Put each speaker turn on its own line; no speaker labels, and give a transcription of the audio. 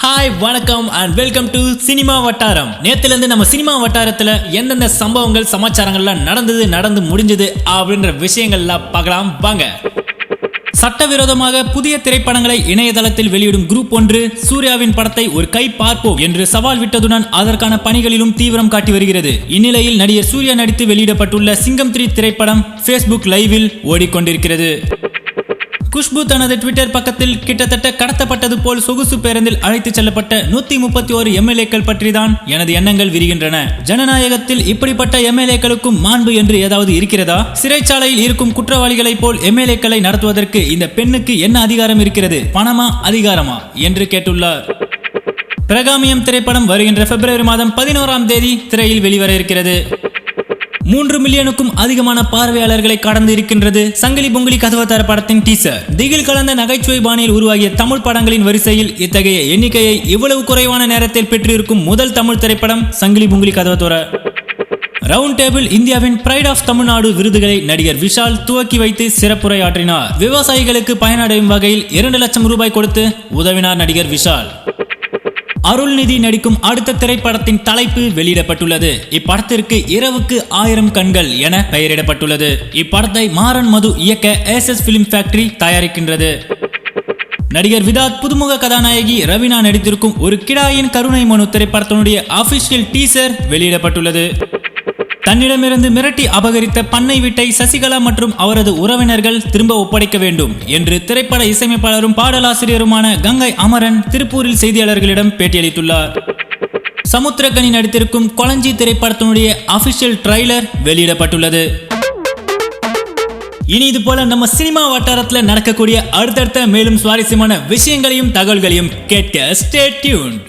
Hi வணக்கம் and welcome to cinema வட்டாரம். நேத்துல இருந்து நம்ம சினிமா வட்டாரத்துல எந்தெந்த சம்பவங்கள் சமாச்சாரங்கள்லாம் நடந்து முடிஞ்சது அப்படின்ற விஷயங்கள்லாம் பார்க்கலாம் வாங்க. சட்டவிரோதமாக புதிய திரைப்படங்களை இணையதளத்தில் வெளியிடும் குரூப் ஒன்று சூர்யாவின் படத்தை ஒரு கை பார்ப்போம் என்று சவால் விட்டதுடன் அதற்கான பணிகளிலும் தீவிரம் காட்டி வருகிறது. இந்நிலையில் நடிகர் சூர்யா நடித்து வெளியிடப்பட்டுள்ள சிங்கம் 3 திரைப்படம் Facebook லைவில் ஓடிக்கொண்டிருக்கிறது. குஷ்பு தனது ட்விட்டர் பக்கத்தில் கிட்டத்தட்ட கடத்தப்பட்டது போல் சொகுசு பேருந்தில் அழைத்து செல்லப்பட்ட 131 எம்எல்ஏக்கள் பற்றிதான் எனது எண்ணங்கள் விரிகின்றன. ஜனநாயகத்தில் இப்படிப்பட்ட எம்எல்ஏக்களுக்கும் மாண்பு என்று ஏதாவது இருக்கிறதா? சிறைச்சாலையில் இருக்கும் குற்றவாளிகளை போல் எம்எல்ஏக்களை நடத்துவதற்கு இந்த பெண்ணுக்கு என்ன அதிகாரம் இருக்கிறது? பணமா அதிகாரமா என்று கேட்டுள்ளார். பிரகாமியம் திரைப்படம் வருகின்ற பிப்ரவரி மாதம் 11ஆம் தேதி திரையில் வெளிவர இருக்கிறது. 3 மில்லியனுக்கும் அதிகமான பார்வையாளர்களை கடந்து இருக்கின்றது சங்கிலி பொங்கிலி கதவத்தார படத்தின் டீசர். திகில் கலந்த நகைச்சுவை பாணியில் உருவாகிய தமிழ் படங்களின் வரிசையில் இத்தகைய எண்ணிக்கையை இவ்வளவு குறைவான நேரத்தில் பெற்றிருக்கும் முதல் தமிழ் திரைப்படம் சங்கிலி பொங்கிலி கதவத்தார. ரவுண்ட் டேபிள் இந்தியாவின் பிரைட் ஆஃப் தமிழ்நாடு விருதுகளை நடிகர் விஷால் துவக்கி வைத்து சிறப்புரையாற்றினார். விவசாயிகளுக்கு பயனடையும் வகையில் 2 லட்சம் ரூபாய் கொடுத்து உதவினார் நடிகர் விஷால். அருள்நிதி நடிக்கும் அடுத்த திரைப்படத்தின் தலைப்பு வெளியிடப்பட்டுள்ளது. இப்படத்திற்கு இரவுக்கு 1000 கண்கள் என பெயரிடப்பட்டுள்ளது. இப்படத்தை மாறன் மது இயக்க SS Film Factory தயாரிக்கின்றது. நடிகர் விதாத் புதுமுக கதாநாயகி ரவீனா நடித்திருக்கும் ஒரு கிடாயின் கருணை மனு திரைப்படத்தினுடைய அபிஷியல் டீசர் வெளியிடப்பட்டுள்ளது. தன்னிடமிருந்து மிரட்டி அபகரித்த பண்ணை வீட்டை சசிகலா மற்றும் அவரது உறவினர்கள் திரும்ப ஒப்படைக்க வேண்டும் என்று திரைப்பட இசையமைப்பாளரும் பாடலாசிரியருமான கங்கை அமரன் திருப்பூரில் செய்தியாளர்களிடம் பேட்டியளித்துள்ளார். சமுத்திரக்கனி நடித்திருக்கும் கொளஞ்சி திரைப்படத்தினுடைய அபிஷியல் ட்ரைலர் வெளியிடப்பட்டுள்ளது. இனி இது போல நம்ம சினிமா வட்டாரத்தில் நடக்கக்கூடிய அடுத்தடுத்த மேலும் சுவாரஸ்யமான விஷயங்களையும் தகவல்களையும் கேட்க ஸ்டே டியூன்ட்.